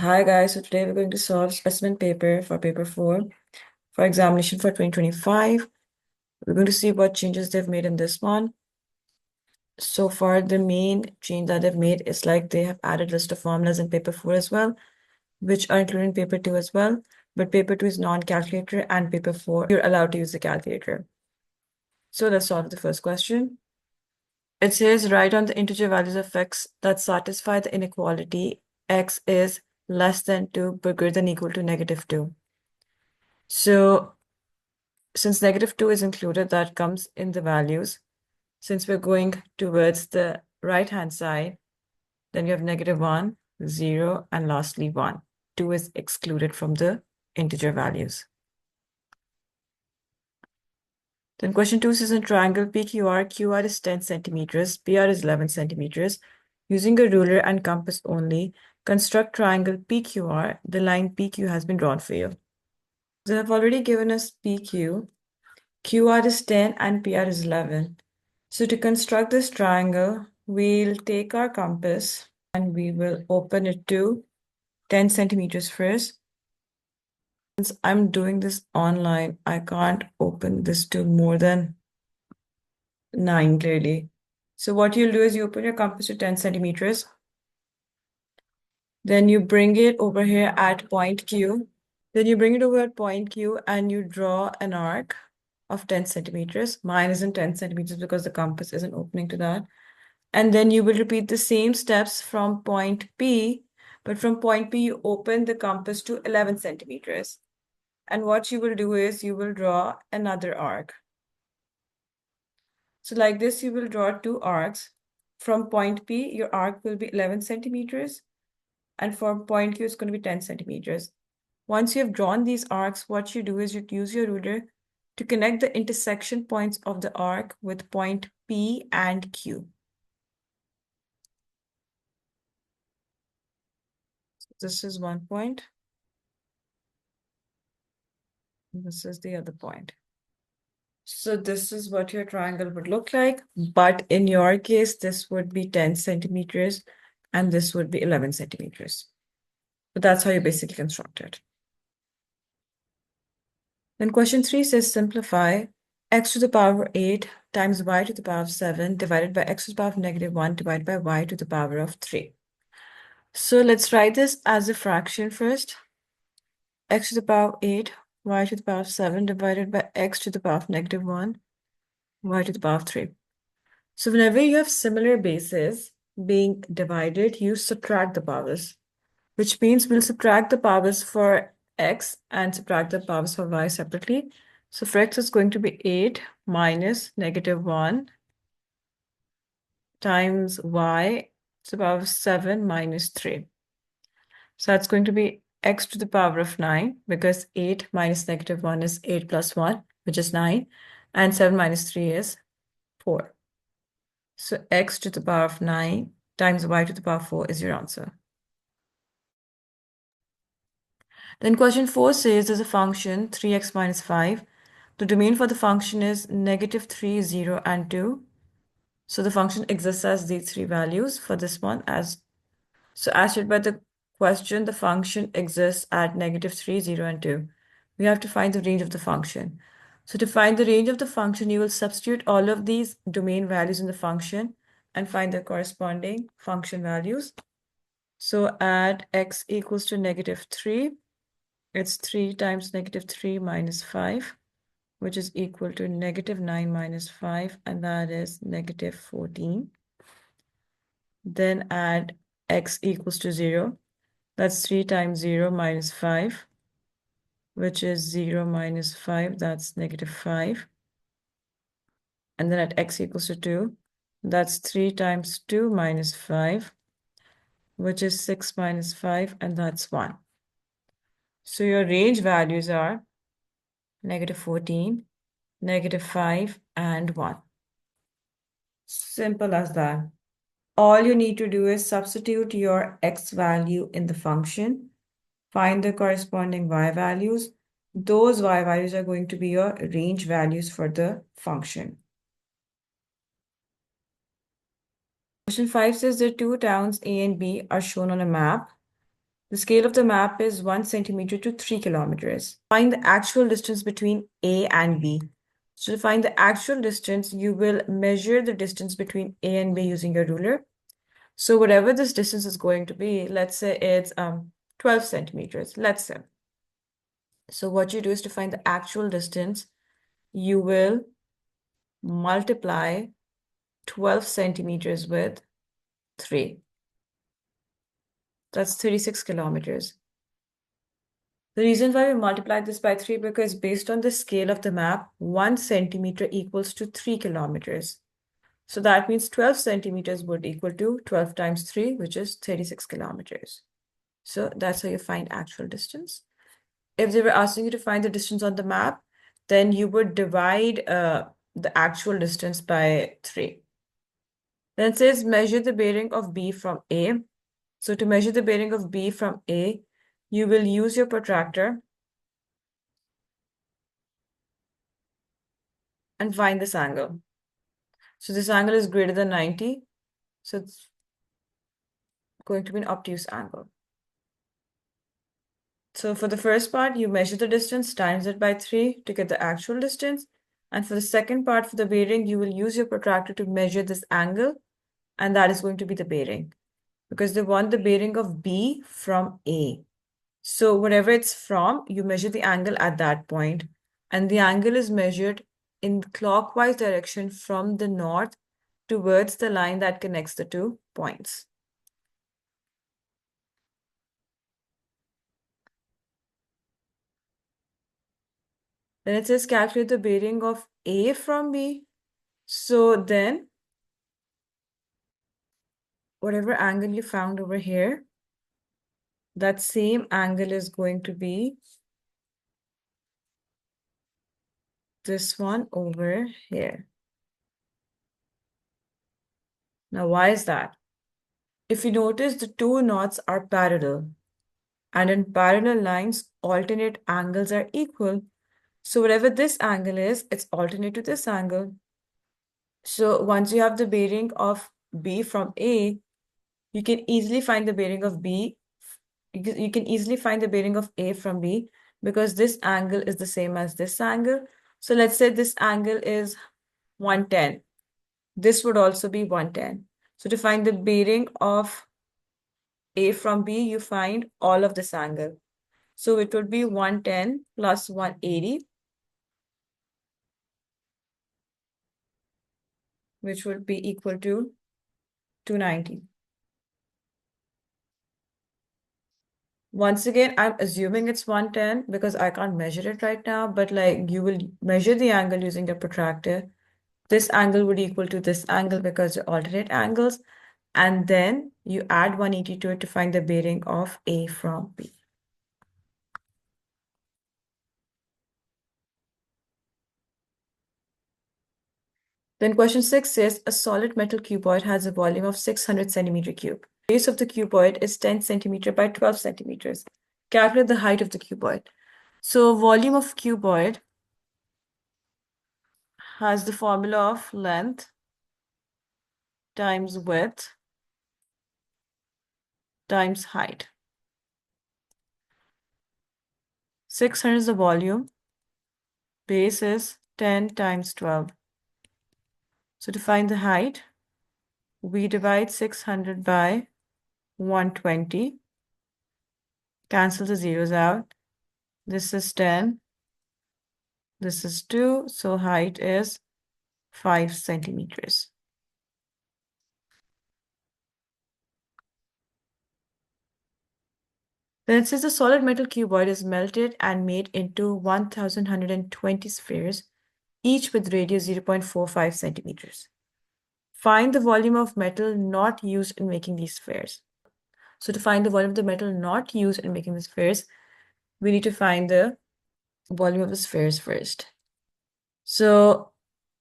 Hi guys, so today we're going to solve specimen paper for paper 4 for examination for 2025. We're going to see what changes they've made in this one. So far, the main change that they've made is like they have added list of formulas in paper 4 as well, which are included in paper 2 as well. But paper 2 is non-calculator and paper 4, you're allowed to use the calculator. So let's solve the first question. It says write on the integer values of x that satisfy the inequality x is less than 2 but greater than or equal to -2. So since -2 is included, that comes in the values. Since we're going towards the right-hand side, then you have -1, 0, and lastly 1. 2 is excluded from the integer values. Then question 2 says in triangle PQR, QR is 10 centimeters, PR is 11 centimeters. Using a ruler and compass only, construct triangle PQR. The line PQ has been drawn for you. They have already given us PQ. QR is 10 and PR is 11. So to construct this triangle, we'll take our compass and we will open it to 10 centimeters first. Since I'm doing this online, I can't open this to more than 9 clearly. So what you'll do is you open your compass to 10 centimeters. Then you bring it over here at point Q. Then you bring it over at point Q and you draw an arc of 10 centimeters. Mine isn't 10 centimeters because the compass isn't opening to that. And then you will repeat the same steps from point P, but from point P, you open the compass to 11 centimeters. And what you will do is you will draw another arc. So like this, you will draw 2 arcs. From point P, your arc will be 11 centimeters. And from point Q, it's going to be 10 centimeters. Once you have drawn these arcs, what you do is you use your ruler to connect the intersection points of the arc with point P and Q. This is one point. This is the other point. So this is what your triangle would look like. But in your case, this would be 10 centimeters and this would be 11 centimeters. But that's how you basically construct it. Then question 3 says simplify x to the power 8 times y to the power of 7 divided by x to the power of -1 divided by y to the power of 3. So let's write this as a fraction first. X to the power of 8, y to the power of 7 divided by x to the power of -1, y to the power of 3. So whenever you have similar bases being divided, you subtract the powers, which means we'll subtract the powers for x and subtract the powers for y separately. So for x, it's going to be 8 minus -1 times y to the power of 7 minus 3. So that's going to be x to the power of 9, because 8 minus -1 is 8 plus 1, which is 9, and 7 minus 3 is 4. So x to the power of 9 times y to the power of 4 is your answer. Then question 4 says there's a function 3x minus 5. The domain for the function is -3, 0, and 2. So the function exists as these 3 values for this one. As stated by the question, the function exists at -3, 0, and 2. We have to find the range of the function. So to find the range of the function, you will substitute all of these domain values in the function and find the corresponding function values. So at x equals to -3, it's 3 times -3 minus 5, which is equal to -9 minus 5, and that is -14. Then add x equals to 0. That's 3 times 0 minus 5, which is 0 minus 5, that's -5. And then at x equals to 2, that's 3 times 2 minus 5, which is 6 minus 5, and that's 1. So your range values are -14, -5, and 1. Simple as that. All you need to do is substitute your x value in the function, find the corresponding y values. Those y values are going to be your range values for the function. Question 5 says the two towns A and B are shown on a map. The scale of the map is 1 centimeter to 3 kilometers. Find the actual distance between A and B. So to find the actual distance, you will measure the distance between A and B using your ruler. So whatever this distance is going to be, let's say it's 12 centimeters, let's say. So what you do is to find the actual distance, you will multiply 12 centimeters with 3. That's 36 kilometers. The reason why we multiplied this by 3 because based on the scale of the map, 1 centimeter equals to 3 kilometers. So that means 12 centimeters would equal to 12 times 3, which is 36 kilometers. So that's how you find actual distance. If they were asking you to find the distance on the map, then you would divide the actual distance by 3. Then it says measure the bearing of B from A. So to measure the bearing of B from A, you will use your protractor and find this angle. So this angle is greater than 90. So it's going to be an obtuse angle. So for the first part, you measure the distance, times it by 3 to get the actual distance. And for the second part, for the bearing, you will use your protractor to measure this angle, and that is going to be the bearing. Because they want the bearing of B from A. So whatever it's from, you measure the angle at that point, and the angle is measured in clockwise direction from the north towards the line that connects the 2 points. Then it says calculate the bearing of A from B. So then, whatever angle you found over here, that same angle is going to be this one over here. Now, why is that? If you notice, the 2 knots are parallel, and in parallel lines, alternate angles are equal. So whatever this angle is, it's alternate to this angle. So once you have the bearing of B from A, you can easily find the bearing of B. You can easily find the bearing of A from B because this angle is the same as this angle. So let's say this angle is 110. This would also be 110. So to find the bearing of A from B, you find all of this angle. So it would be 110 plus 180, which would be equal to 290. Once again, I'm assuming it's 110 because I can't measure it right now, but like you will measure the angle using the protractor. This angle would equal to this angle because they're alternate angles. And then you add 180 to it to find the bearing of A from B. Then question 6 says a solid metal cuboid has a volume of 600 centimeter cube. The base of the cuboid is 10 centimeter by 12 centimeters. Calculate the height of the cuboid. So volume of cuboid has the formula of length times width times height. 600 is the volume. Base is 10 times 12. So to find the height, we divide 600 by 120. Cancel the zeros out. This is 10. This is 2. So height is 5 centimeters. Then it says the solid metal cuboid is melted and made into 1,120 spheres, each with radius 0.45 centimeters. Find the volume of metal not used in making these spheres. So to find the volume of the metal not used in making the spheres, we need to find the volume of the spheres first. So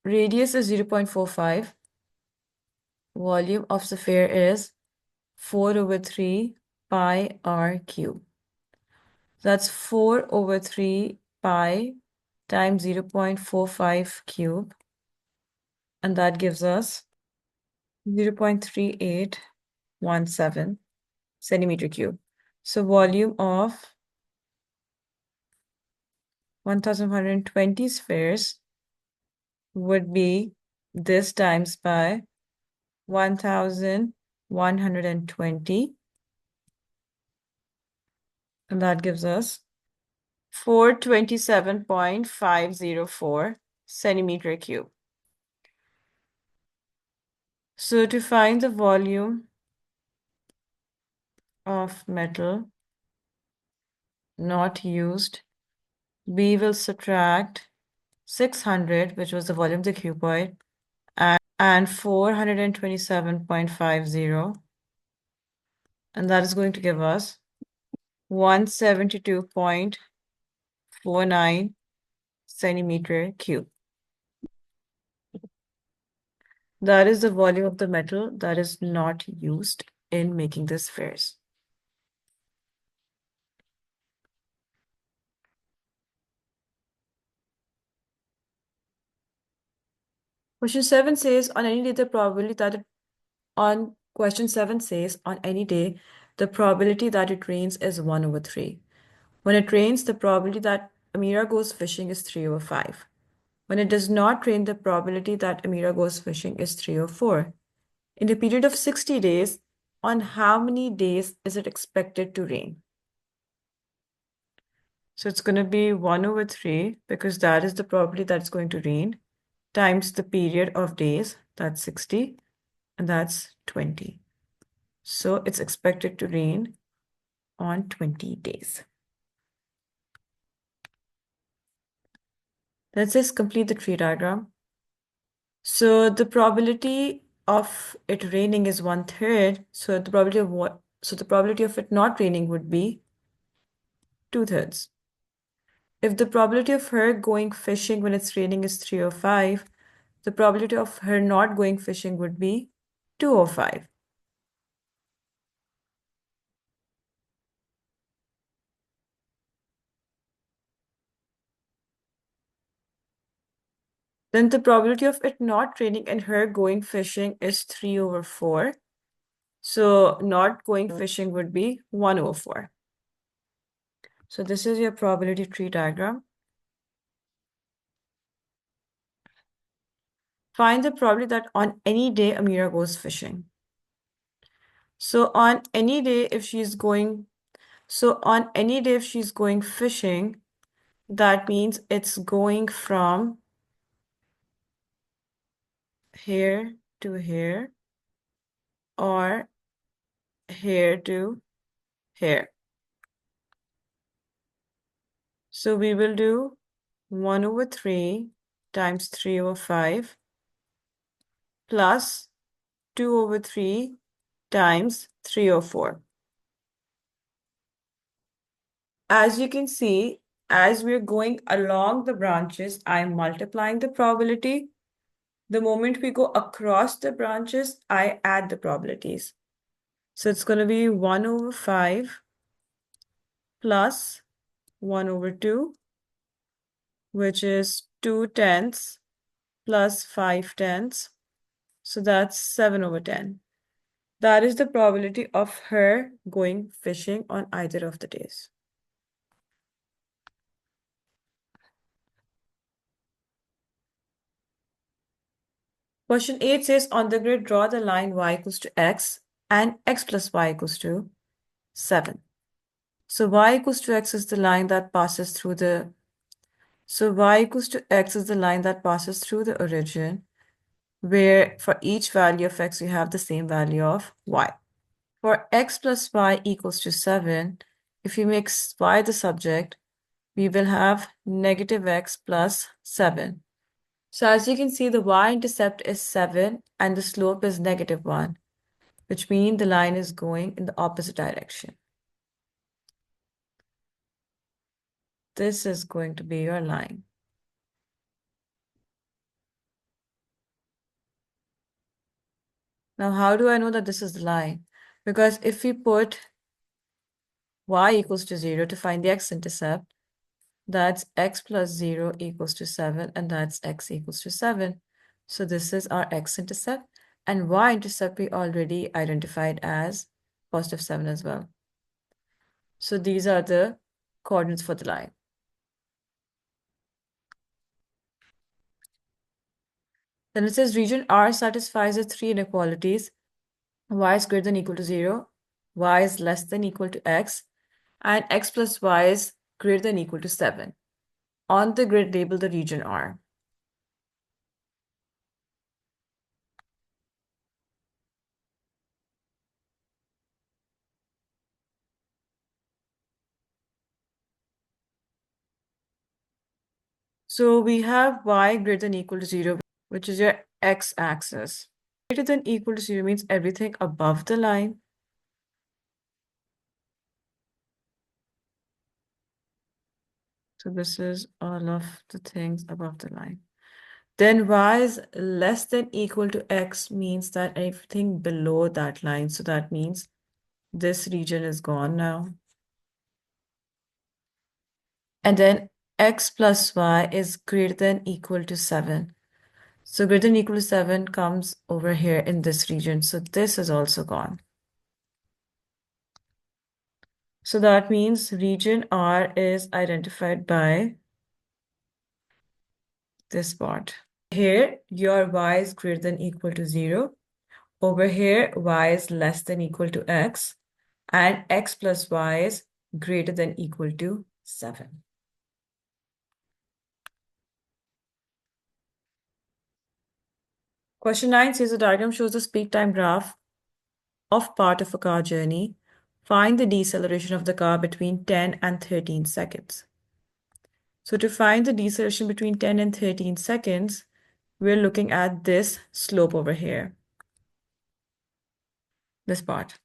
radius is 0.45. Volume of the sphere is 4 over 3 pi r cube. That's 4 over 3 pi times 0.45 cube. And that gives us 0.3817 centimeter cube. So volume of 1120 spheres would be this times by 1120, and that gives us 427.504 centimeter cube. So to find the volume of metal not used, we will subtract 600, which was the volume of the cuboid, and 427.50, and that is going to give us 172.49 centimeter cube. That is the volume of the metal that is not used in making the spheres. Question 7 says on any day the probability that it, on question 7 says on any day the probability that it rains is 1/3. When it rains, the probability that Amira goes fishing is 3/5. When it does not rain, the probability that Amira goes fishing is 3/4. In a period of 60 days, on how many days is it expected to rain? So it's going to be 1/3 because that is the probability that it's going to rain times the period of days, that's 60, and that's 20. So it's expected to rain on 20 days. Let's just complete the tree diagram. So the probability of it raining is 1/3. So the probability of what? So the probability of it not raining would be 2/3. If the probability of her going fishing when it's raining is 3/5, the probability of her not going fishing would be 2/5. Then the probability of it not raining and her going fishing is 3/4. So not going fishing would be 1/4. So this is your probability tree diagram. Find the probability that on any day Amira goes fishing. So on any day if she's going fishing, that means it's going from here to here or here to here. So we will do 1/3 times 3/5 plus 2/3 times 3/4. As you can see, as we're going along the branches, I'm multiplying the probability. The moment we go across the branches, I add the probabilities. So it's going to be 1/5 plus 1/2, which is 2/10 plus 5/10. So that's 7/10. That is the probability of her going fishing on either of the days. Question 8 says, on the grid, draw the line y equals to x and x plus y equals to 7. So y equals to x is the line that passes through the origin, where for each value of x, you have the same value of y. For x plus y equals to 7, if you make y the subject, we will have negative x plus 7. So as you can see, the y-intercept is 7 and the slope is -1, which means the line is going in the opposite direction. This is going to be your line. Now, how do I know that this is the line? Because if we put y equals to 0 to find the x-intercept, that's x plus 0 equals to 7, and that's x equals to 7. So this is our x-intercept, and y-intercept we already identified as +7 as well. So these are the coordinates for the line. Then it says region R satisfies the three inequalities: y is greater than equal to 0, y is less than equal to x, and x plus y is greater than equal to 7. On the grid, label the region R. So we have y greater than equal to 0, which is your x-axis. Greater than equal to 0 means everything above the line. So this is all of the things above the line. Then y is less than equal to x means that everything below that line. So that means this region is gone now. And then x plus y is greater than equal to 7. So greater than equal to 7 comes over here in this region. So this is also gone. So that means region R is identified by this part. Here, your y is greater than equal to 0. Over here, y is less than equal to x. And x plus y is greater than equal to 7. Question 9 says the diagram shows the speed time graph of part of a car journey. Find the deceleration of the car between 10 and 13 seconds. So to find the deceleration between 10 and 13 seconds, we're looking at this slope over here, this part.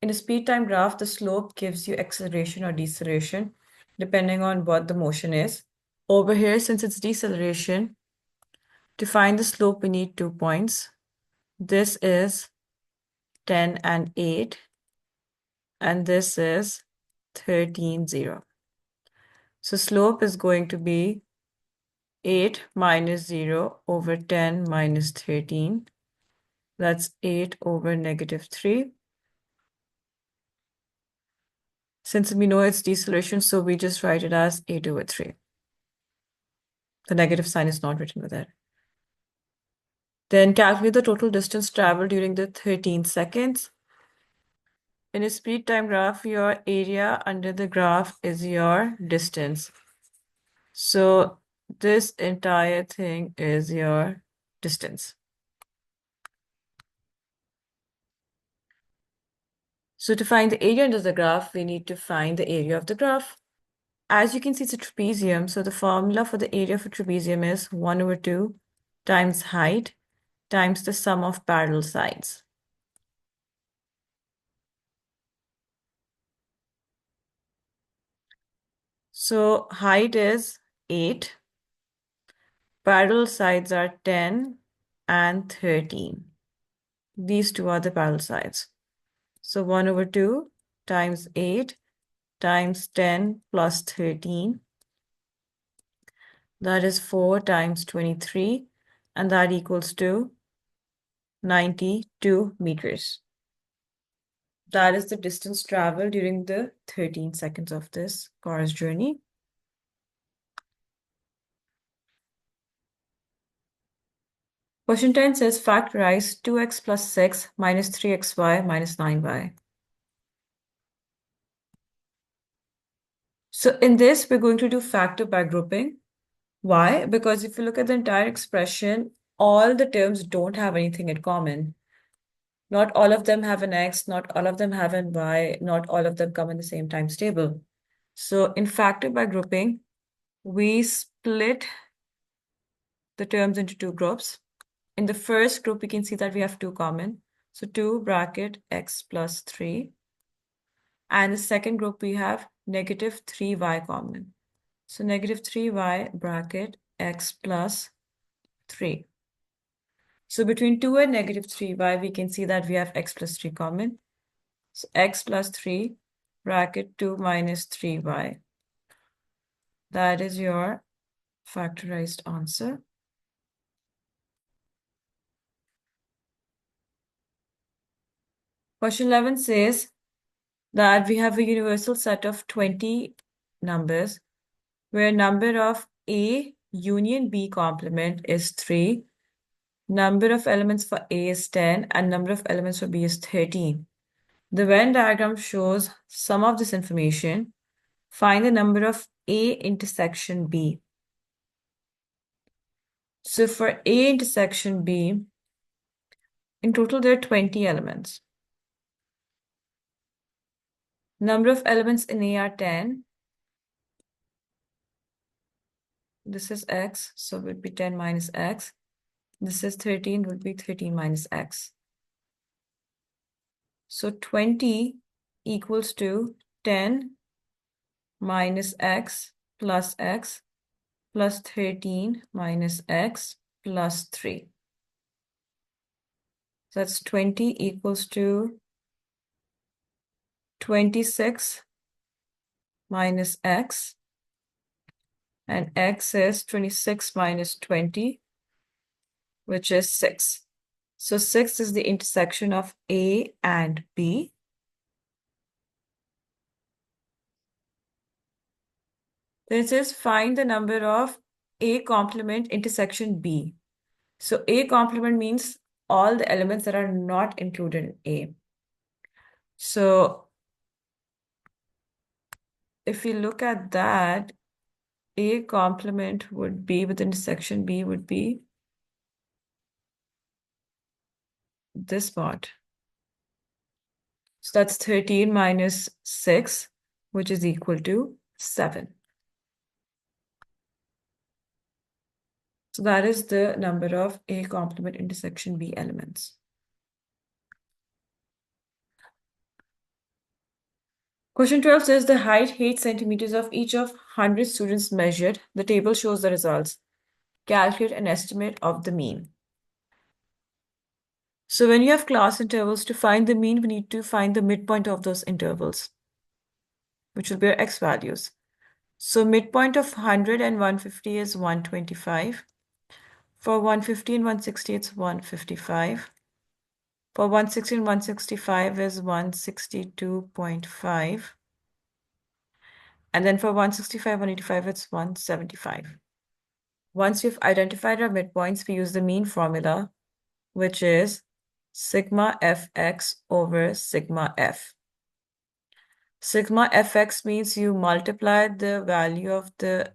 In a speed time graph, the slope gives you acceleration or deceleration, depending on what the motion is. Over here, since it's deceleration, to find the slope, we need 2 points. This is 10 and 8, and this is 13, 0. So slope is going to be 8 minus 0 over 10 minus 13. That's 8 over negative 3. Since we know it's deceleration, so we just write it as 8 over 3. The negative sign is not written with it. Then calculate the total distance traveled during the 13 seconds. In a speed time graph, your area under the graph is your distance. So this entire thing is your distance. So to find the area under the graph, we need to find the area of the graph. As you can see, it's a trapezium. So the formula for the area of a trapezium is 1 over 2 times height times the sum of parallel sides. So height is 8. Parallel sides are 10 and 13. These two are the parallel sides. So 1 over 2 times 8 times 10 plus 13. That is 4 times 23. And that equals to 92 meters. That is the distance traveled during the 13 seconds of this car's journey. Question 10 says factorize 2x plus 6 minus 3xy minus 9y. So in this, we're going to do factor by grouping. Why? Because if you look at the entire expression, all the terms don't have anything in common. Not all of them have an x, not all of them have an y, not all of them come in the same times table. So in factor by grouping, we split the terms into two groups. In the first group, we can see that we have 2 common. So 2 bracket x plus 3. And the second group, we have negative 3y common. So negative 3y bracket x plus 3. So between 2 and negative 3y, we can see that we have x plus 3 common. So x plus 3 bracket 2 minus 3y. That is your factorized answer. Question 11 says, that we have a universal set of 20 numbers where number of A union B complement is 3, number of elements for A is 10, and number of elements for B is 13. The Venn diagram shows some of this information. Find the number of A intersection B. So for A intersection B, in total there are 20 elements. Number of elements in A are 10. This is X, so it would be 10 minus X. This is 13, would be 13 minus X. So 20 equals to 10 minus X plus 13 minus X plus 3. So that's 20 equals to 26 minus X, and X is 26 minus 20, which is 6. So 6 is the intersection of A and B. Then it says find the number of A complement intersection B. So A complement means all the elements that are not included in A. So if we look at that, A complement would be with intersection B would be this part. So that's 13 minus 6, which is equal to 7. So that is the number of A complement intersection B elements. Question 12 says the height 8 centimeters of each of 100 students measured. The table shows the results. Calculate an estimate of the mean. So when you have class intervals, to find the mean, we need to find the midpoint of those intervals, which will be our x values. So midpoint of 100 and 150 is 125. For 150 and 160, it's 155. For 160 and 165 is 162.5. And then for 165, 185, it's 175. Once we've identified our midpoints, we use the mean formula, which is sigma fx over sigma f. Sigma fx means you multiply the value of the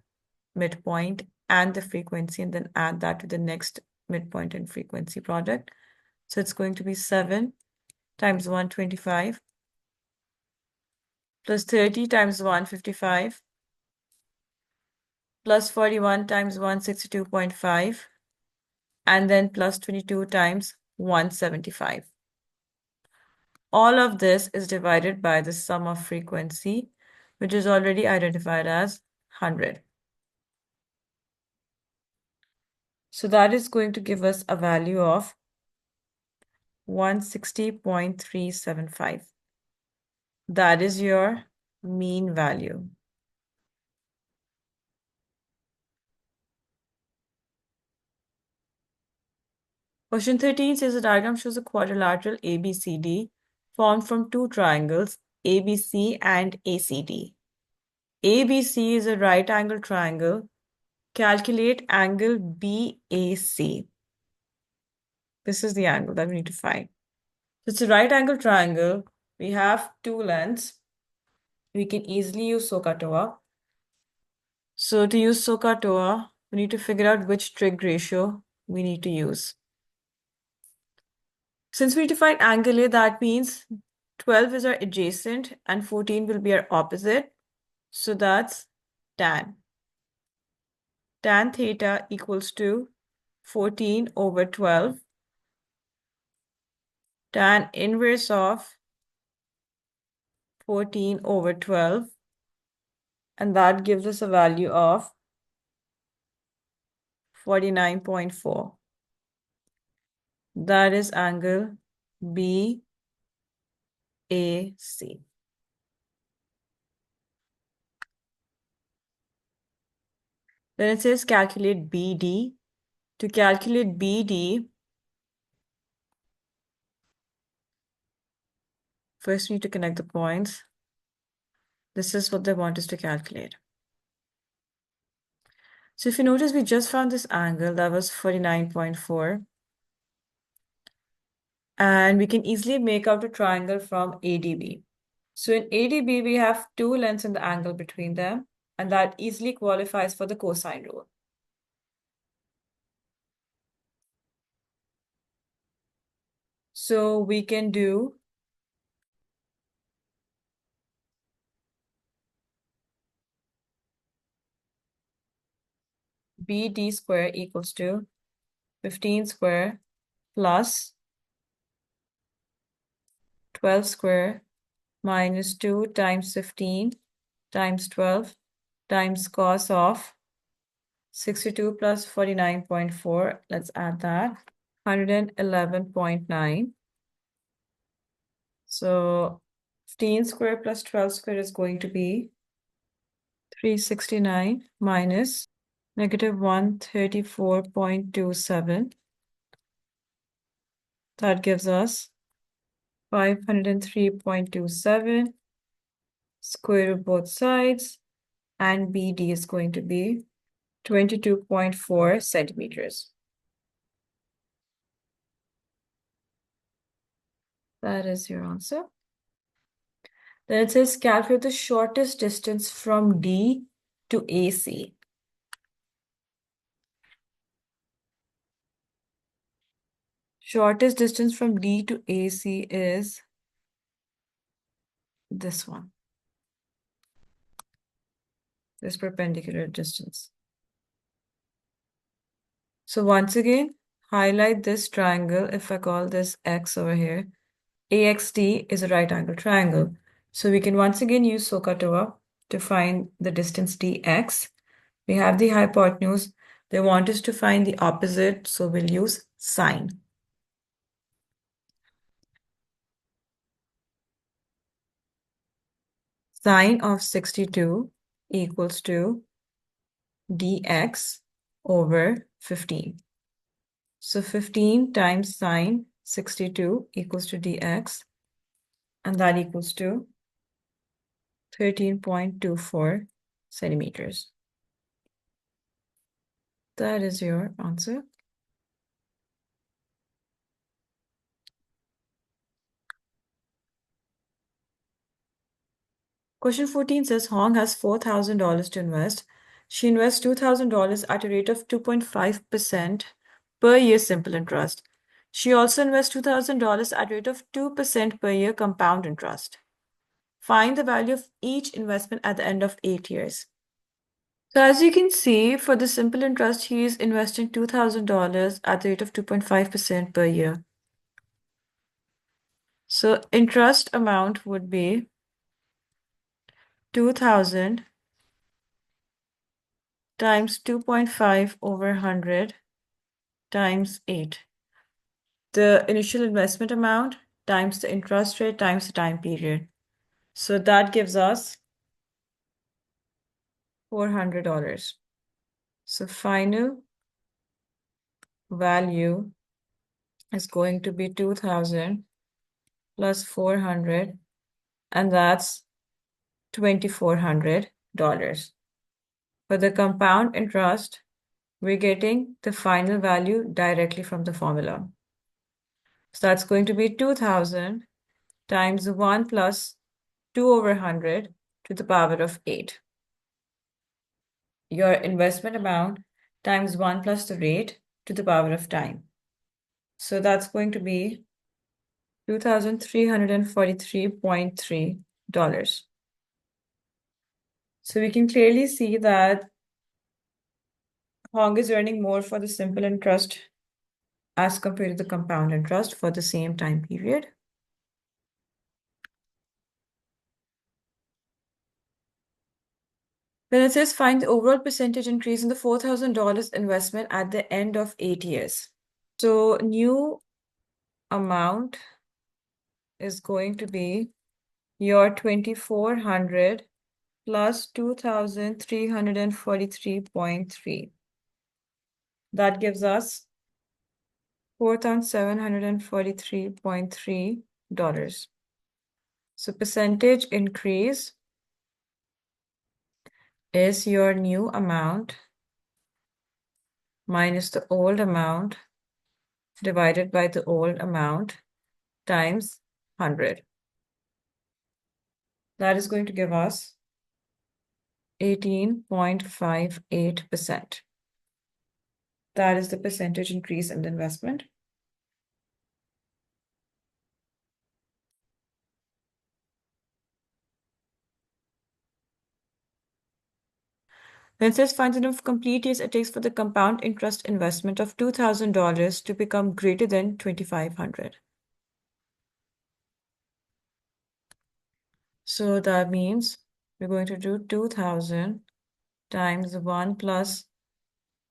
midpoint and the frequency and then add that to the next midpoint and frequency product. So it's going to be 7 times 125 plus 30 times 155 plus 41 times 162.5 and then plus 22 times 175. All of this is divided by the sum of frequency, which is already identified as 100. So that is going to give us a value of 160.375. That is your mean value. Question 13 says the diagram shows a quadrilateral ABCD formed from two triangles, ABC and ACD. ABC is a right angle triangle. Calculate angle BAC. This is the angle that we need to find. So it's a right angle triangle. We have two lengths. We can easily use SOHCAHTOA. So to use SOHCAHTOA, we need to figure out which trig ratio we need to use. Since we need to find angle A, that means 12 is our adjacent and 14 will be our opposite. So that's tan. Tan theta equals to 14 over 12. Tan inverse of 14 over 12. And that gives us a value of 49.4. That is angle BAC. Then it says calculate BD. To calculate BD, First, we need to connect the points. This is what they want us to calculate. So if you notice, we just found this angle that was 49.4. And we can easily make out a triangle from ADB. So in ADB, we have two lengths in the angle between them, and that easily qualifies for the cosine rule. So we can do BD square equals to 15 square plus 12 square minus 2 times 15 times 12 times cos of 62 plus 49.4. Let's add that. 111.9. So 15 square plus 12 square is going to be 369 minus negative 134.27. That gives us 503.27. Square root both sides, and BD is going to be 22.4 centimeters. That is your answer. Then it says calculate the shortest distance from D to AC. Shortest distance from D to AC is this one, this perpendicular distance. So once again, highlight this triangle. If I call this X over here, AXT is a right angle triangle. So we can once again use SOHCAHTOA to find the distance dx. We have the hypotenuse. They want us to find the opposite, so we'll use sine. Sine of 62 equals to dx over 15. So 15 times sine 62 equals to dx, and that equals to 13.24 centimeters. That is your answer. Question 14 says Hong has $4,000 to invest. She invests $2,000 at a rate of 2.5% per year simple interest. She also invests $2,000 at a rate of 2% per year compound interest. Find the value of each investment at the end of 8 years. So as you can see, for the simple interest, he is investing $2,000 at the rate of 2.5% per year. So interest amount would be 2,000 times 2.5 over 100 times 8. The initial investment amount times the interest rate times the time period. So that gives us $400. So final value is going to be 2,000 plus 400, and that's $2,400. For the compound interest, we're getting the final value directly from the formula. So that's going to be 2,000 times 1 plus 2 over 100 to the power of 8. Your investment amount times 1 plus the rate to the power of time. So that's going to be $2,343.3. So we can clearly see that Hong is earning more for the simple interest as compared to the compound interest for the same time period. Then it says find the overall percentage increase in the $4,000 investment at the end of 8 years. So new amount is going to be your 2,400 plus 2,343.3. That gives us $4,743.3. So percentage increase is your new amount minus the old amount divided by the old amount times 100. That is going to give us 18.58%. That is the percentage increase in the investment. Then it says find the number of complete years it takes for the compound interest investment of $2,000 to become greater than 2,500. So that means we're going to do 2,000 times 1 plus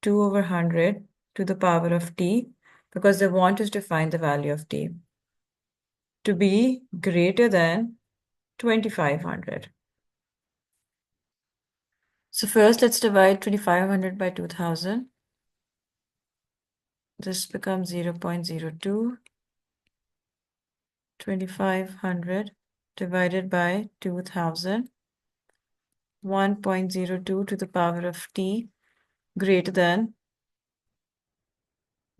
2 over 100 to the power of t, because they want us to find the value of t to be greater than 2,500. So first, let's divide 2,500 by 2,000. This becomes 0.02. 2,500 divided by 2,000. 1.02 to the power of t greater than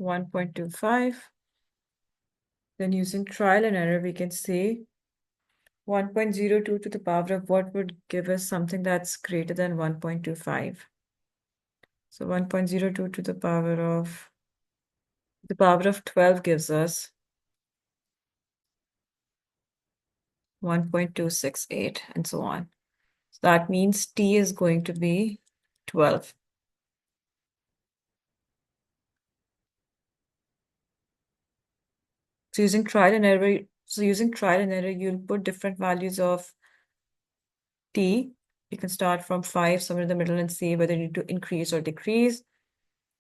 1.25. Then using trial and error, we can say 1.02 to the power of what would give us something that's greater than 1.25. So 1.02 to the power of 12 gives us 1.268 and so on. So that means t is going to be 12. So using trial and error, you'll put different values of t. You can start from 5 somewhere in the middle and see whether you need to increase or decrease.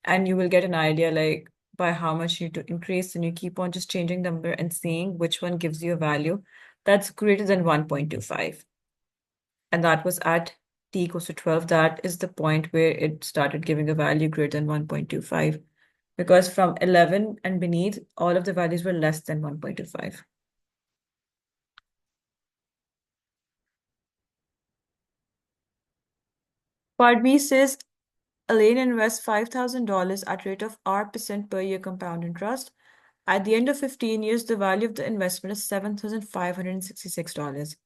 And you will get an idea like by how much you need to increase, and you keep on just changing the number and seeing which one gives you a value that's greater than 1.25. And that was at t equals to 12. That is the point where it started giving a value greater than 1.25. Because from 11 and beneath, all of the values were less than 1.25. Part B says Elaine invests $5,000 at rate of R% per year compound interest. At the end of 15 years, the value of the investment is $7,566.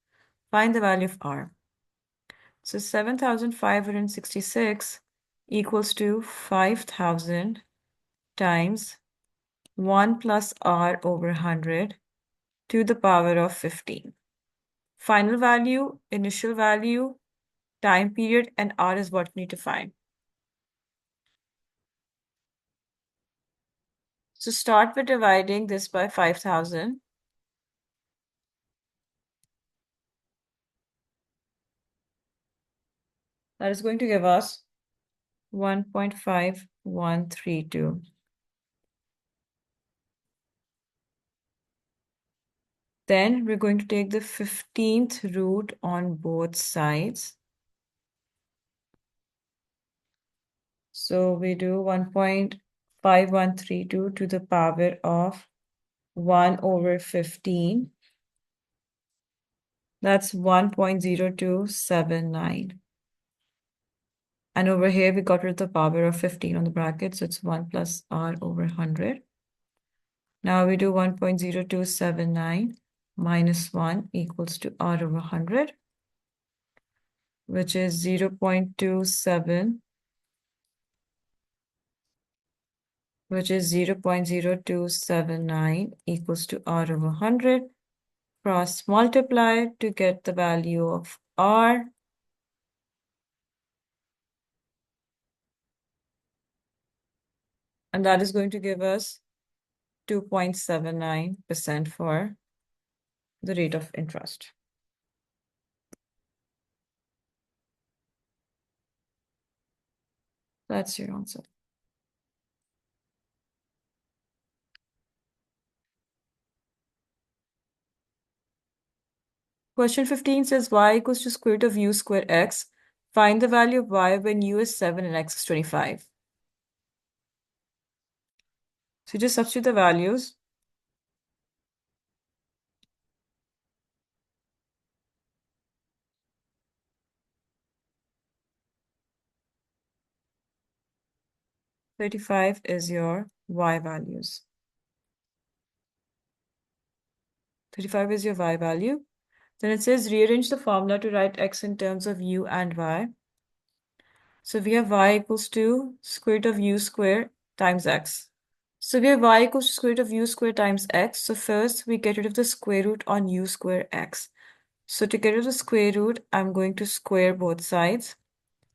Find the value of R. So 7,566 equals to 5,000 times 1 plus R over 100 to the power of 15. Final value, initial value, time period, and R is what we need to find. So start with dividing this by 5,000. That is going to give us 1.5132. Then we're going to take the 15th root on both sides. So we do 1.5132 to the power of 1 over 15. That's 1.0279. And over here, we got rid of the power of 15 on the bracket, so it's 1 plus R over 100. Now we do 1.0279 minus 1 equals to R over 100, which is 0.27, which is 0.0279 equals to R over 100. Cross multiply to get the value of R. And that is going to give us 2.79% for the rate of interest. That's your answer. Question 15 says y equals to square root of u square x. Find the value of y when u is 7 and x is 25. So just substitute the values. 35 is your y values. 35 is your y value. Then it says rearrange the formula to write x in terms of u and y. So we have y equals to square root of u square times x. So we have y equals to square root of u square times x. So first we get rid of the square root on u square x. So to get rid of the square root, I'm going to square both sides.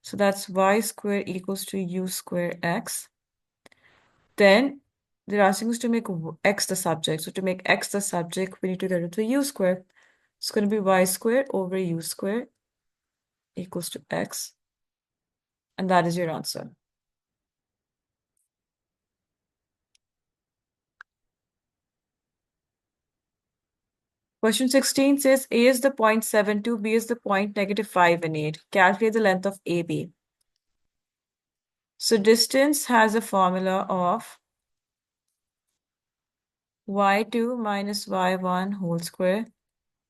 So that's y square equals to u square x. Then they're asking us to make x the subject. So to make x the subject, we need to get rid of the u square. It's going to be y square over u square equals to x. And that is your answer. Question 16 says A is the point 72, B is the point -5 and 8. Calculate the length of AB. So distance has a formula of y2 minus y1 whole square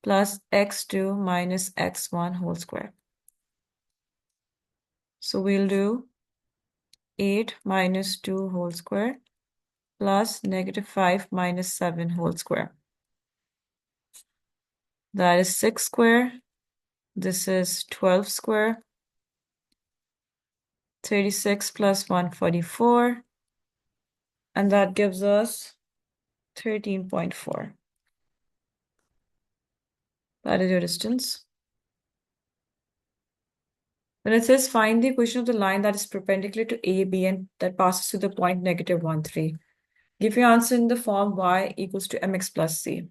plus x2 minus x1 whole square. So we'll do 8 minus 2 whole square plus -5 minus 7 whole square. That is 6 square. This is 12 square. 36 plus 144. And that gives us 13.4. That is your distance. Then it says find the equation of the line that is perpendicular to AB and that passes through the point -1, 3. Give your answer in the form y equals to mx plus c.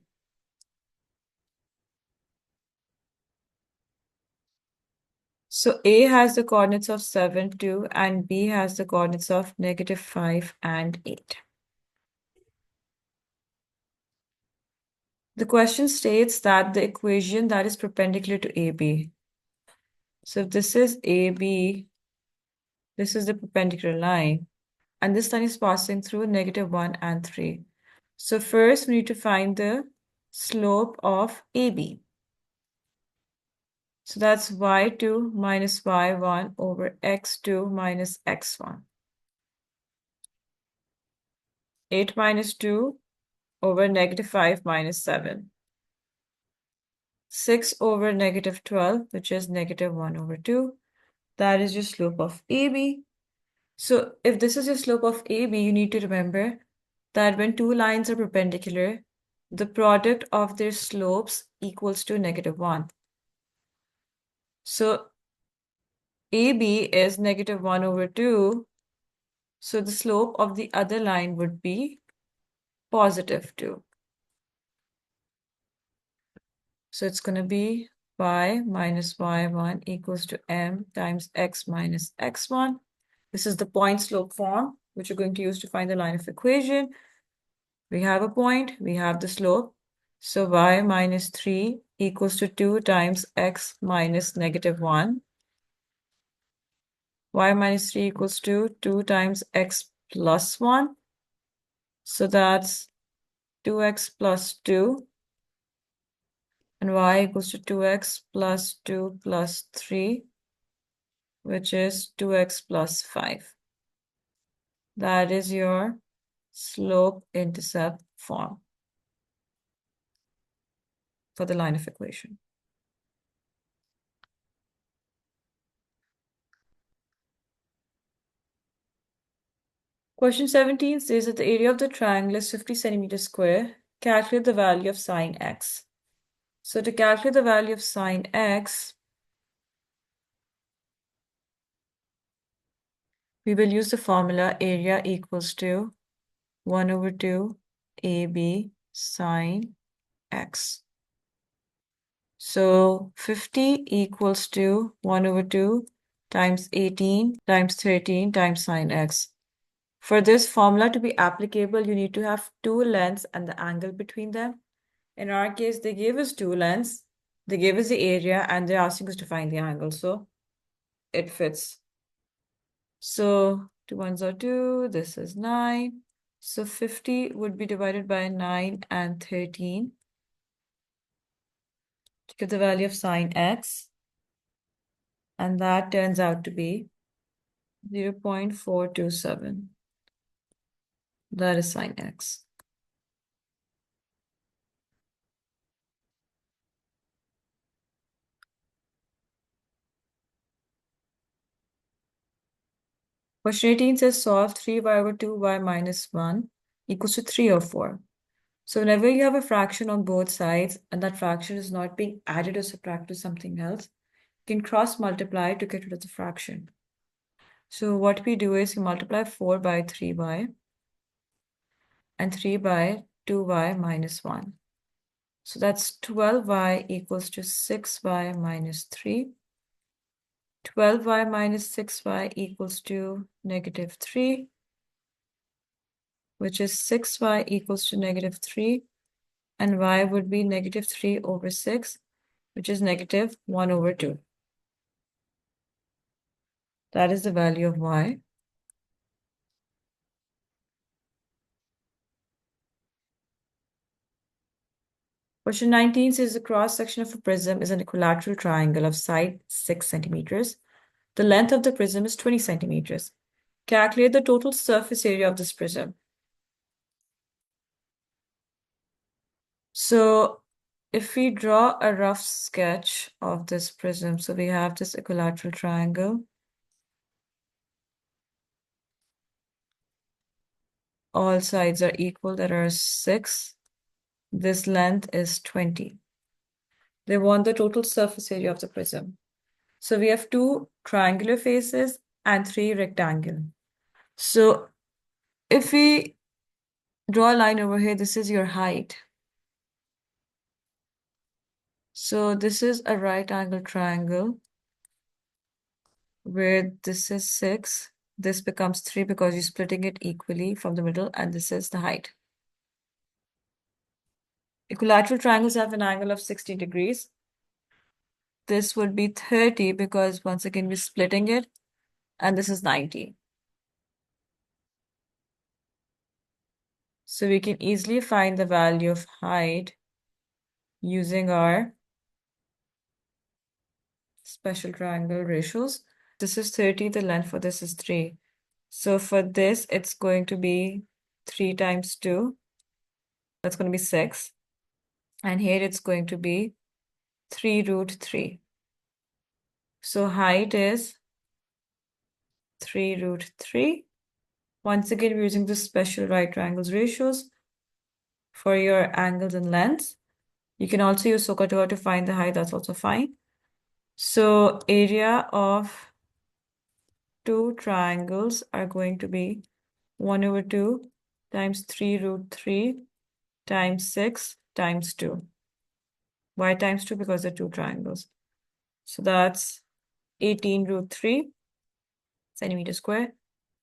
So A has the coordinates of 7, 2, and B has the coordinates of -5 and 8. The question states that the equation that is perpendicular to AB. So if this is AB, this is the perpendicular line, and this line is passing through -1 and 3. So first we need to find the slope of AB. So that's y2 minus y1 over x2 minus x1. 8 minus 2 over -5 minus 7. 6 over -12, which is -1 over 2. That is your slope of AB. So if this is your slope of AB, you need to remember that when two lines are perpendicular, the product of their slopes equals to -1. So AB is -1 over 2. So the slope of the other line would be +2. So it's going to be y minus y1 equals to m times x minus x1. This is the point slope form, which we're going to use to find the line of equation. We have a point, we have the slope. So y minus 3 equals to 2 times x minus -1. Y minus 3 equals to 2 times x plus 1. So that's 2x plus 2. And y equals to 2x plus 2 plus 3, which is 2x plus 5. That is your slope-intercept form for the line of equation. Question 17 says that the area of the triangle is 50 centimeters square. Calculate the value of sine x. So to calculate the value of sine x, we will use the formula area equals to 1 over 2 AB sine x. So 50 equals to 1 over 2 times 18 times 13 times sine x. For this formula to be applicable, you need to have two lengths and the angle between them. In our case, they gave us two lengths, they gave us the area, and they're asking us to find the angle. So it fits. So 2 ones are 2, this is 9. So 50 would be divided by 9 and 13 to get the value of sine x. And that turns out to be 0.427. That is sine x. Question 18 says solve 3y over 2y minus 1 equals to 3 or 4. So whenever you have a fraction on both sides and that fraction is not being added or subtracted to something else, you can cross multiply to get rid of the fraction. So what we do is we multiply 4 by 3y and 3 by 2y minus 1. So that's 12y equals to 6y minus 3. 12y minus 6y equals to negative 3, which is 6y equals to negative 3, and y would be negative 3 over 6, which is negative 1 over 2. That is the value of y. Question 19 says the cross section of a prism is an equilateral triangle of side 6 centimeters. The length of the prism is 20 centimeters. Calculate the total surface area of this prism. So if we draw a rough sketch of this prism, so we have this equilateral triangle. All sides are equal, there are 6. This length is 20. They want the total surface area of the prism. So we have 2 triangular faces and 3 rectangle. So if we draw a line over here, this is your height. So this is a right angle triangle where this is 6. This becomes 3 because you're splitting it equally from the middle, and this is the height. Equilateral triangles have an angle of 60 degrees. This would be 30 because once again we're splitting it, and this is 90. So we can easily find the value of height using our special triangle ratios. This is 30, the length for this is 3. So for this, it's going to be 3 times 2. That's going to be 6. And here it's going to be 3 root 3. So height is 3 root 3. Once again, we're using the special right triangles ratios for your angles and lengths. You can also use SOHCAHTOA to find the height, that's also fine. So area of 2 triangles are going to be 1 over 2 times 3 root 3 times 6 times 2. Why times 2? Because they're 2 triangles. So that's 18 root 3 centimeters square.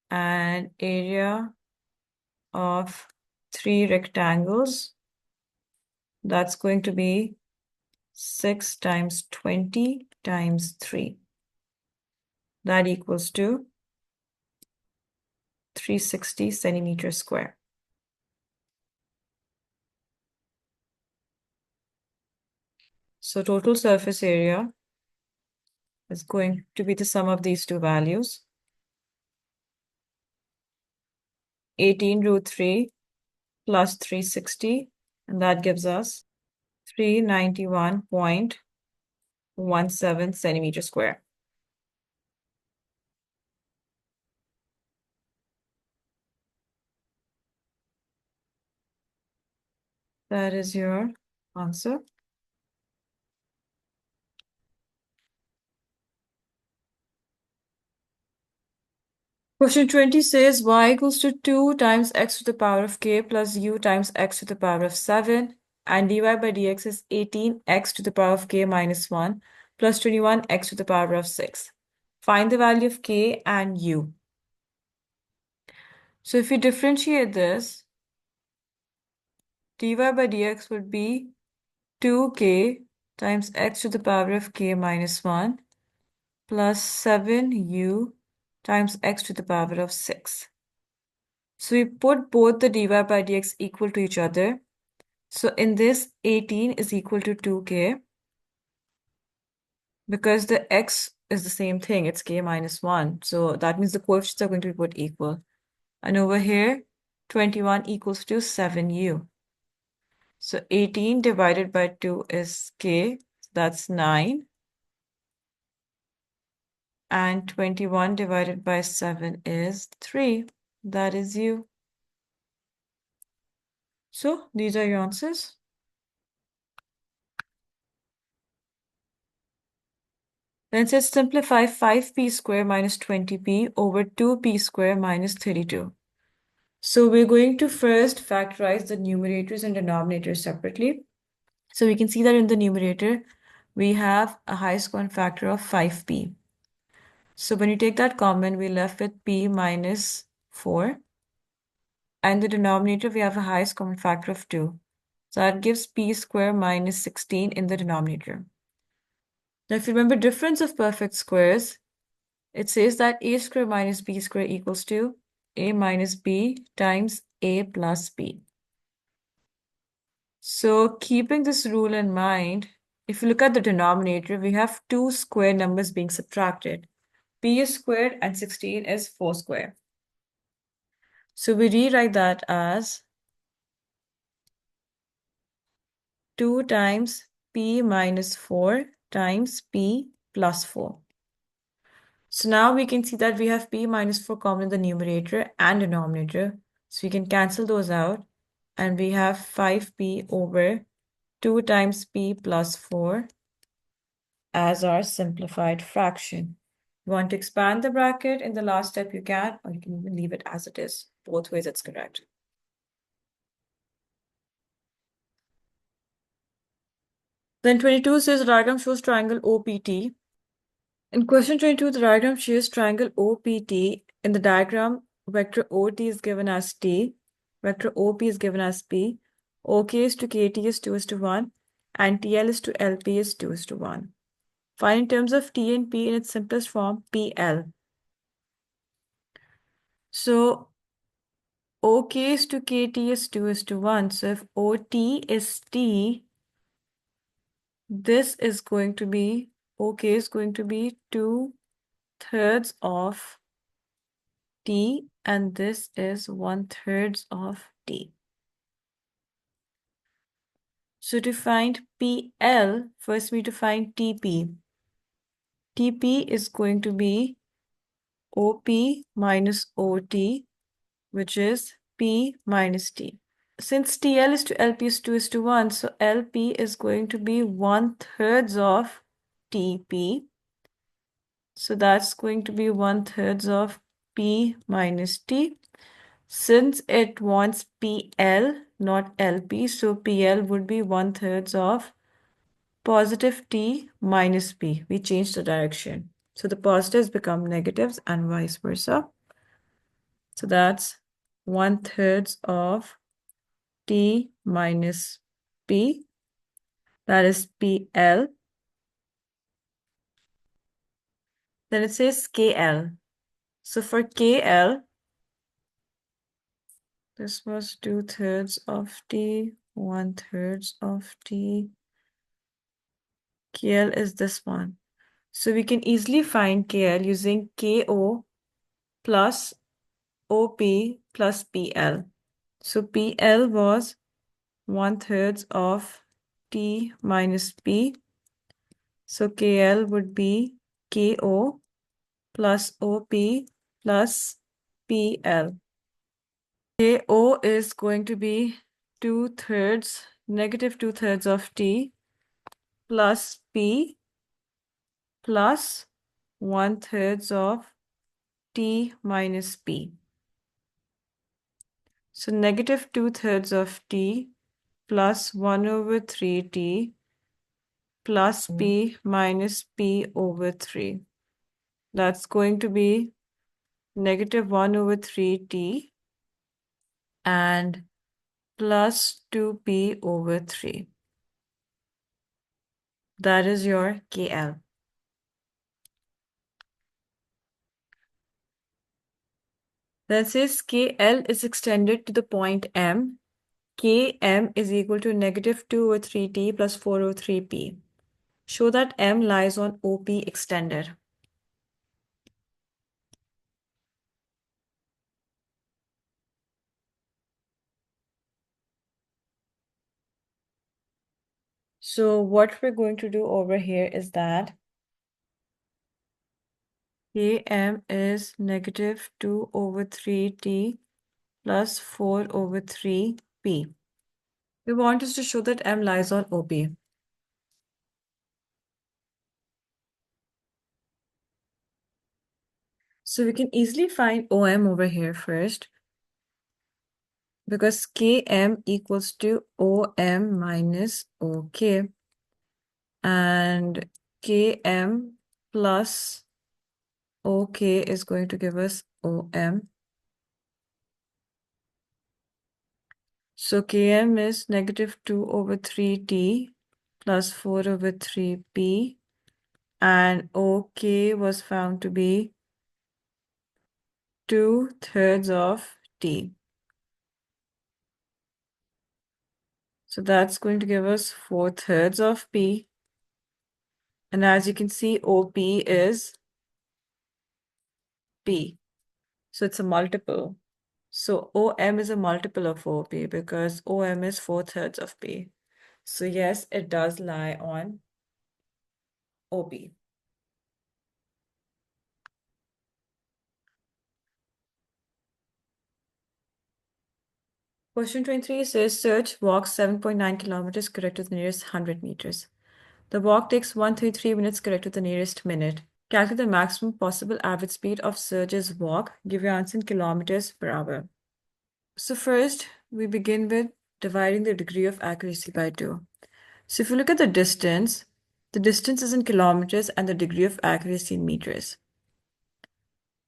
And area of 3 rectangles, that's going to be 6 times 20 times 3. That equals to 360 centimeters square. So total surface area is going to be the sum of these two values. 18 root 3 plus 360, and that gives us 391.17 centimeters square. That is your answer. Question 20 says y equals to 2 times x to the power of k plus u times x to the power of 7, and dy by dx is 18x to the power of k minus 1 plus 21x to the power of 6. Find the value of k and u. So if you differentiate this, dy by dx would be 2k times x to the power of k minus 1 plus 7u times x to the power of 6. So we put both the dy by dx equal to each other. So in this, 18 is equal to 2k because the x is the same thing. It's k minus 1. So that means the coefficients are going to be put equal. And over here, 21 equals to 7u. So 18 divided by 2 is k, that's 9. And 21 divided by 7 is 3, that is u. So these are your answers. Then it says simplify 5p square minus 20p over 2p square minus 32. So we're going to first factorize the numerators and denominators separately. So we can see that in the numerator, we have a highest common factor of 5p. So when you take that common, we're left with p minus 4. And the denominator, we have a highest common factor of 2. So that gives p square minus 16 in the denominator. Now, if you remember difference of perfect squares, it says that a square minus b square equals to a minus b times a plus b. So keeping this rule in mind, if you look at the denominator, we have two square numbers being subtracted. P is squared and 16 is 4 square. So we rewrite that as 2 times p minus 4 times p plus 4. So now we can see that we have p minus 4 common in the numerator and denominator. So we can cancel those out. And we have 5p over 2 times p plus 4 as our simplified fraction. You want to expand the bracket in the last step, you can, or you can even leave it as it is. Both ways it's correct. Then 22 says the diagram shows triangle OPT. In question 22, the diagram shows triangle OPT. In the diagram, vector OT is given as T, vector OP is given as P, OK is to KT is 2 is to 1, and TL is to LP is 2 is to 1. Find in terms of T and P in its simplest form, PL. So OK is to KT is 2 is to 1. So if OT is T, this is going to be, OK is going to be 2/3 of T, and this is 1/3 of T. So to find PL, first we need to find TP. TP is going to be OP minus OT, which is P minus T. Since TL is to LP is 2 is to 1, so LP is going to be 1/3 of TP. So that's going to be 1/3 of P minus T. Since it wants PL, not LP, so PL would be 1/3 of positive T minus P. We change the direction. So the positives become negatives and vice versa. So that's 1/3 of T minus P. That is PL. Then it says KL. So for KL, this was 2/3 of T, 1/3 of T. KL is this one. So we can easily find KL using KO plus OP plus PL. So PL was 1/3 of T minus P. So KL would be KO plus OP plus PL. KO is going to be 2/3, negative 2/3 of T plus P plus 1/3 of T minus P. So negative 2/3 of T plus 1/3T plus P minus P over 3. That's going to be negative 1/3T and plus 2P over 3. That is your KL. Then says KL is extended to the point M. Km is equal to negative 2/3T plus 4/3P. Show that M lies on OP extended. So what we're going to do over here is that Km is negative 2 over 3t plus 4 over 3p. We want us to show that M lies on OP. So we can easily find OM over here first, because Km equals to OM minus OK. And Km plus OK is going to give us OM. So Km is negative 2 over 3t plus 4 over 3p. And OK was found to be 2/3 of t. So that's going to give us 4/3 of p. And as you can see, OP is p. So it's a multiple. So OM is a multiple of OP because OM is 4/3 of P. So yes, it does lie on OP. Question 23 says search walks 7.9 kilometers correct to the nearest 100 meters. The walk takes 133 minutes correct to the nearest minute. Calculate the maximum possible average speed of Serge's walk. Give your answer in kilometers per hour. So first, we begin with dividing the degree of accuracy by 2. So if you look at the distance is in kilometers and the degree of accuracy in meters.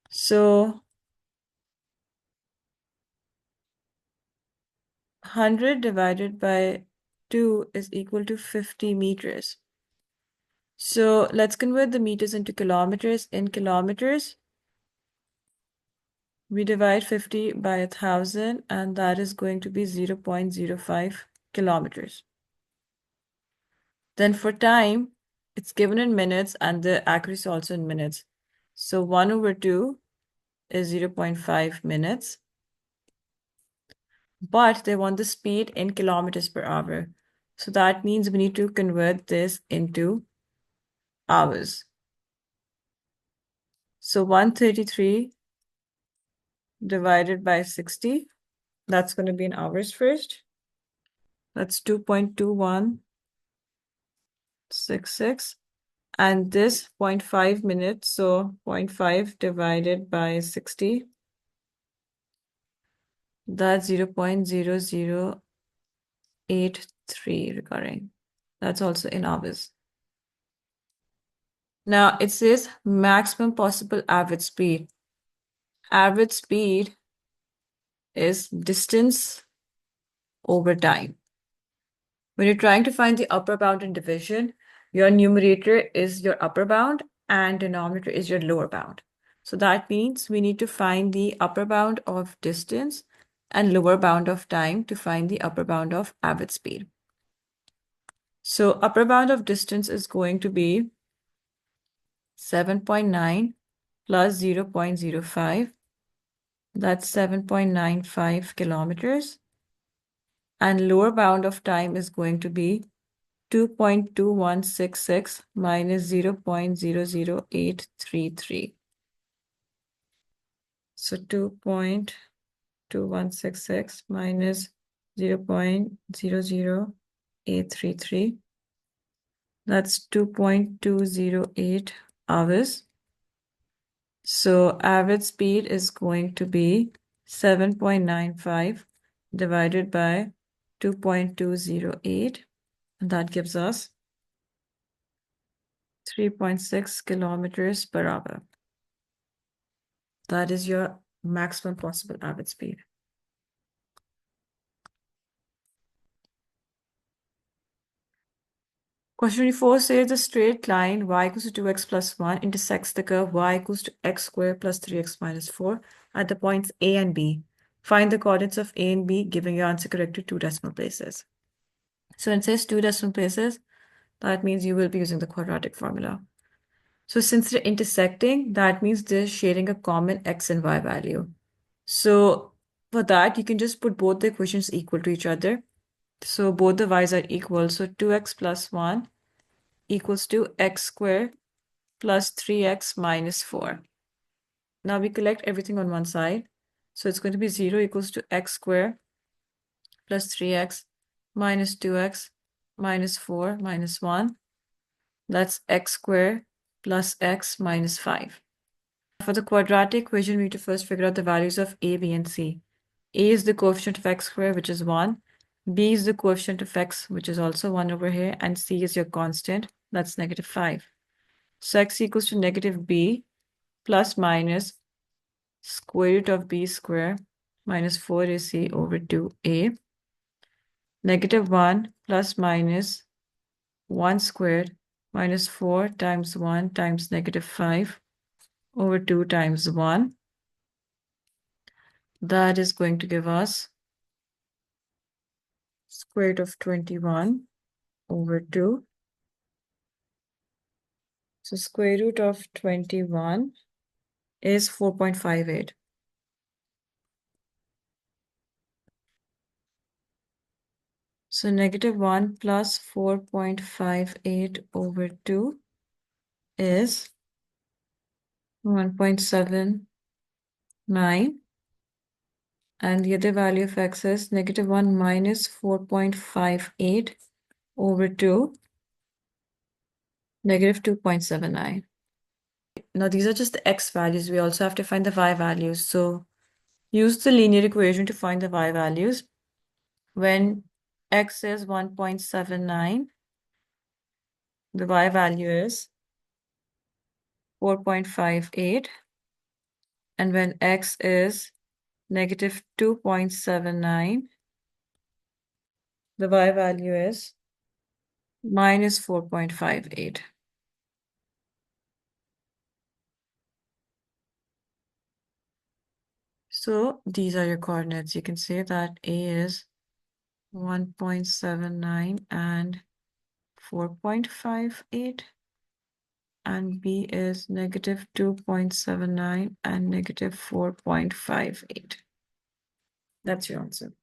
So 100 divided by 2 is equal to 50 meters. So let's convert the meters into kilometers. In kilometers, we divide 50 by 1,000, and that is going to be 0.05 kilometers. Then for time, it's given in minutes and the accuracy also in minutes. So 1 over 2 is 0.5 minutes. But they want the speed in kilometers per hour. So that means we need to convert this into hours. So 133 divided by 60, that's going to be in hours first. That's 2.2166. And this 0.5 minutes, so 0.5 divided by 60, that's 0.0083 recurring. That's also in hours. Now it says maximum possible average speed. Average speed is distance over time. When you're trying to find the upper bound in division, your numerator is your upper bound and denominator is your lower bound. So that means we need to find the upper bound of distance and lower bound of time to find the upper bound of average speed. So upper bound of distance is going to be 7.9 plus 0.05. That's 7.95 kilometers. And lower bound of time is going to be 2.2166 minus 0.00833. So 2.2166 minus 0.00833. That's 2.208 hours. So average speed is going to be 7.95 divided by 2.208. And that gives us 3.6 kilometers per hour. That is your maximum possible average speed. Question 24 says the straight line y equals to 2x plus 1 intersects the curve y equals to x squared plus 3x minus 4 at the points A and B. Find the coordinates of A and B, giving your answer correct to 2 decimal places. So when it says 2 decimal places, that means you will be using the quadratic formula. So since they're intersecting, that means they're sharing a common x and y value. So for that, you can just put both the equations equal to each other. So both the y's are equal. So 2x plus 1 equals to x squared plus 3x minus 4. Now we collect everything on one side. So it's going to be 0 equals to x squared plus 3x minus 2x minus 4 minus 1. That's x squared plus x minus 5. For the quadratic equation, we need to first figure out the values of a, b, and c. A is the coefficient of x squared, which is 1. B is the coefficient of x, which is also 1 over here. And c is your constant. That's negative 5. So x equals to negative b plus minus square root of b squared minus 4ac over 2a. Negative 1 plus minus 1 squared minus 4 times 1 times negative 5 over 2 times 1. That is going to give us square root of 21 over 2. So square root of 21 is 4.58. So negative 1 plus 4.58 over 2 is 1.79. And the other value of x is negative 1 minus 4.58 over 2, negative 2.79. Now these are just the x values. We also have to find the y values. So use the linear equation to find the y values. When x is 1.79, the y value is 4.58. And when x is negative 2.79, the y value is minus 4.58. So these are your coordinates. You can say that A is 1.79 and 4.58, and B is negative 2.79 and negative 4.58. That's your answer.